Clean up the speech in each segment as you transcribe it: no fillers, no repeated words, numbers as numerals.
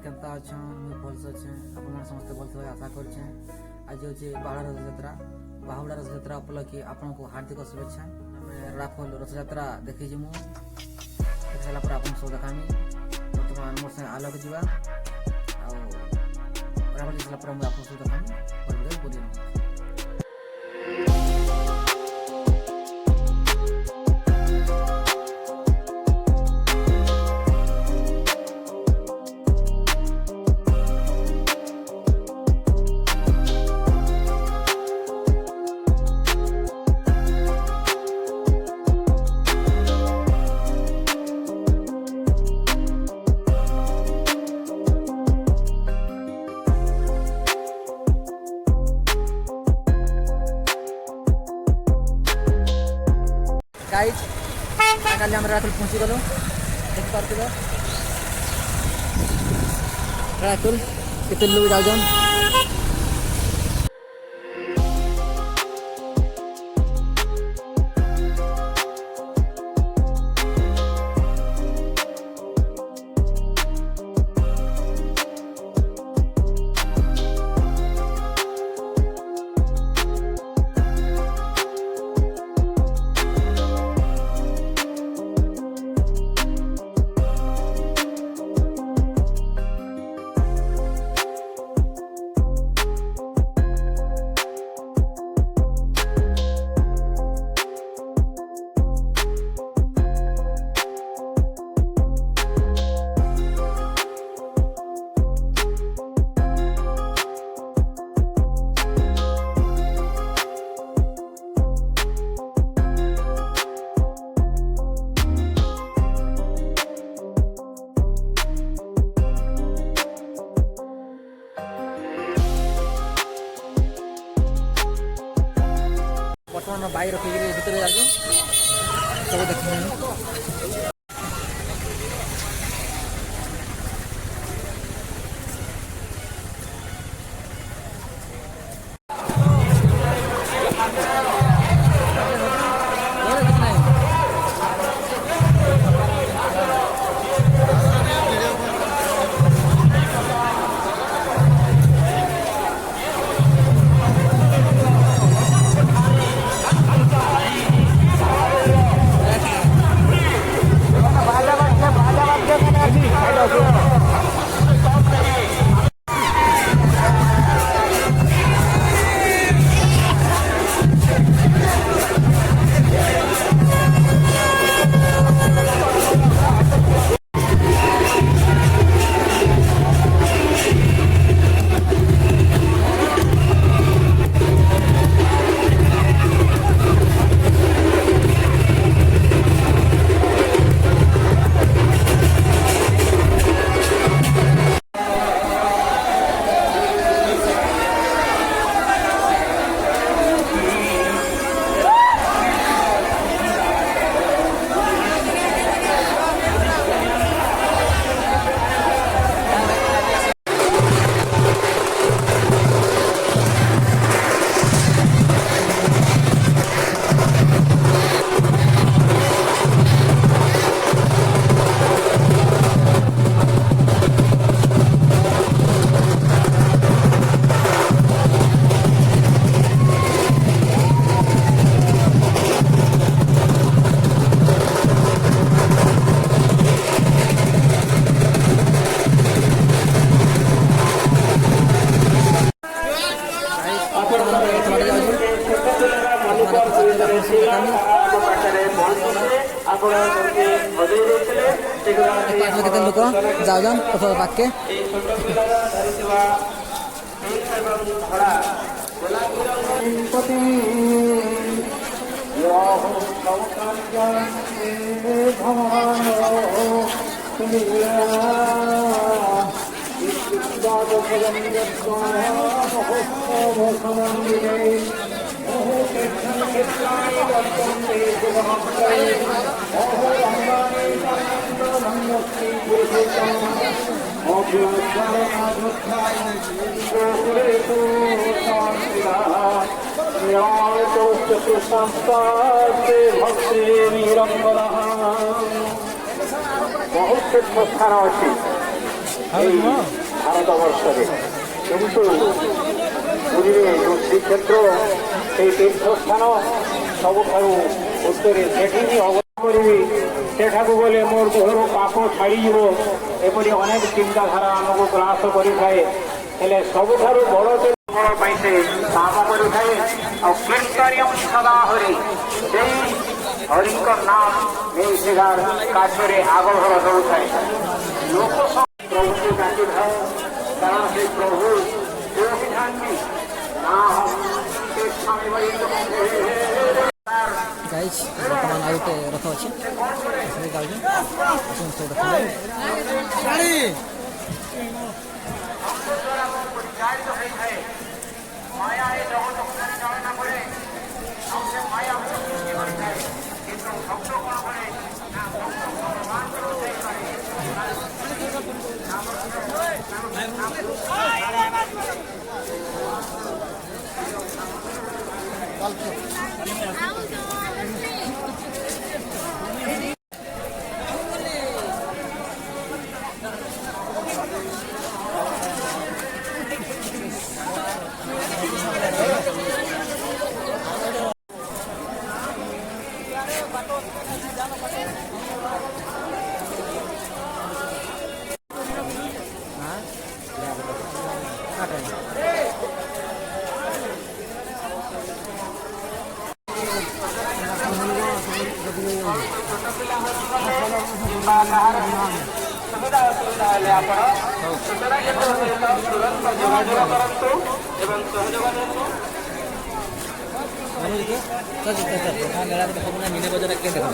केता अच्छन मुझे भलसे अच्छे अपन समस्ते भलसे आशा करछे। आज होचे बाहुड़ा रथयात्रा। बाहुड़ा रथयात्रा उपलक्षे आपन को हार्दिक शुभेच्छा। राखोल रथयात्रा देखी जिमु देख सारा पर आपन सब देखामी। वर्तमान मोर से आलोक जीवा आ राखोल जिला पर हम आपन सब देखामी बोल बोल। गाइस फाइनली हम रातुल पहुंची गलो देख पारथिबे रातुल केते लोग जाउजन। बर्तमान बाई रखी भीतर जाके सब देखिए। लोक जाऊन पाके बहुत स्थान अच्छी এই ভারতবর্ষে। কিন্তু ପୁରୀରେ ଯେଉଁ ଶ୍ରୀକ୍ଷେତ୍ର ସେଇ ତୀର୍ଥସ୍ଥାନ ସବୁଠାରୁ ଉତ୍ତରେ ସେଠି ହିଁ ଅବସ୍ଥାନ କରିବି। ସେଠାକୁ ଗଲେ ମୋର ଦେହରୁ ପାପ ଛାଡ଼ିଯିବ, ଏପରି ଅନେକ ଚିନ୍ତାଧାରା ଆମକୁ ଗ୍ରାସ କରିଥାଏ। ହେଲେ ସବୁଠାରୁ ବଡ଼ ପାଇଁ ସେ କାମ କରିଥାଏ। ଆଉ କୀର୍ତ୍ତନିୟମ ସଦା ହରି, ସେଇ ହରିଙ୍କ ନାମ ନେଇ ସେଗାର କାର୍ଯ୍ୟରେ ଆଗଭର ଦେଉଥାଏ। ଲୋକ ପ୍ରଭୁକୁ ଡାକିଥାଏ, କାରଣ ସେ ପ୍ରଭୁ जो विधान की ना हम के स्वामी भाई गाइस वर्तमान आउ के रथ अछि से गाउँ असुन से रथ गाड़ी माया ए जगत को चालना करे हम से माया मुक्ति करते किंतु भक्त कोन करे ना भक्त भगवान को से करे सुविधा हेल्ले आप सूचना केन्द्र सहित तुरंत जोगाजोग करूँ एवं सहयोग मीना बजार के देखा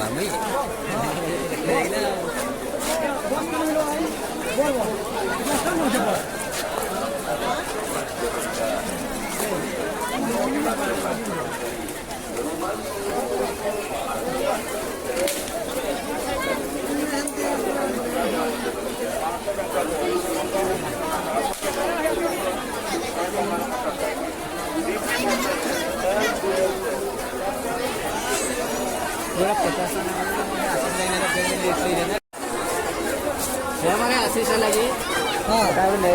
आशीष लगी हाँ ले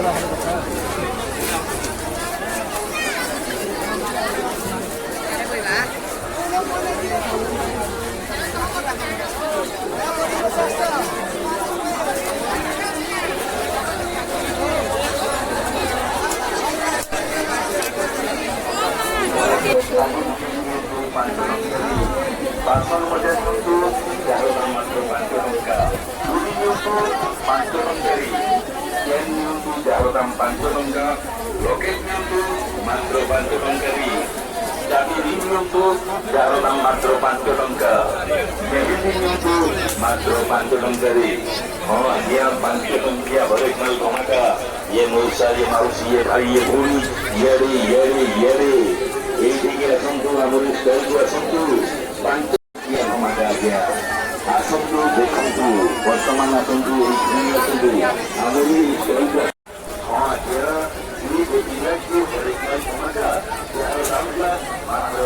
बासन मजा सन्तु जारुदाम मात्र 5 टंका रुटी नियंतु 5 टंकारी चेन नियंतु जारुदाम 5 टंका लकेट नियंतु मात्र 5 टंकारी चाबी नियंतु जारुदाम मात्र 5 टंका केबिन नियंतु मात्र 5 टंकारी हाँ आज्ञा 5 टंकिया भरे माल धमाका ये मौसा ये माउसी ये भाई ये भूमि ये এইদিকে আসন্তু আমার স্টলକୁ আসন্তু ପାଞ୍ଚ ଧମାକା ଆଜ୍ଞା ଆସନ୍ତୁ ଦେଖନ୍ତୁ ବର୍ତ୍ତମାନ ଆସନ୍ତୁ ଏଇଠି ଆସନ୍ତୁ ଆମରି ସ୍ଟଲକୁ ହଁ ଆଜ୍ଞା ଏଇ ଜିଲ୍ଲାକୁ ଧମାକା ଯାହାର ଦାମ ମାତ୍ର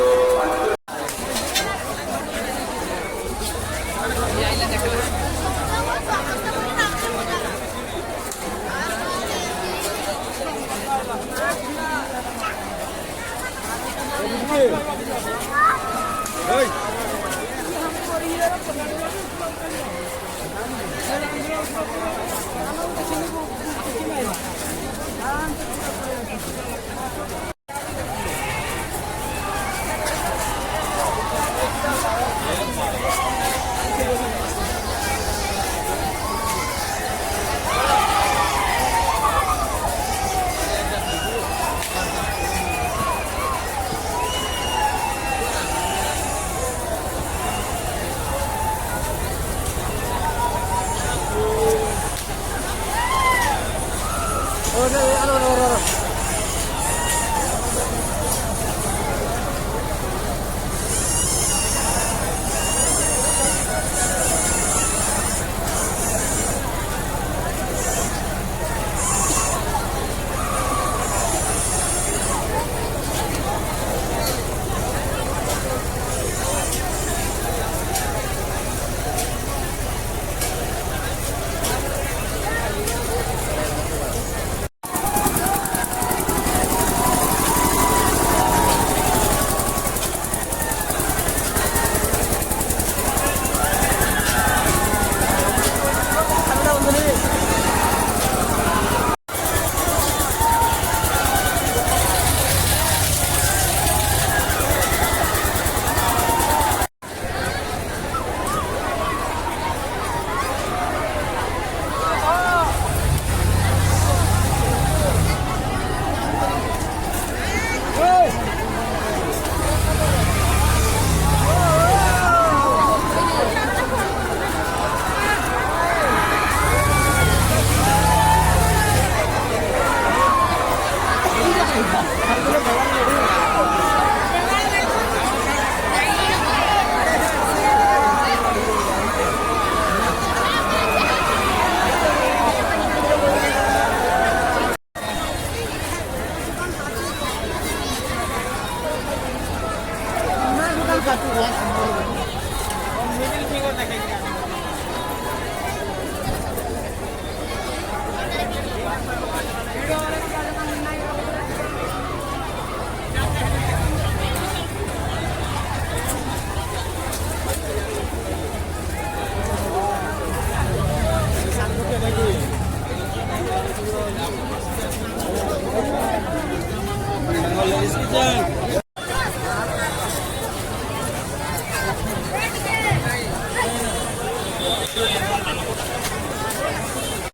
Ladies and gentlemen.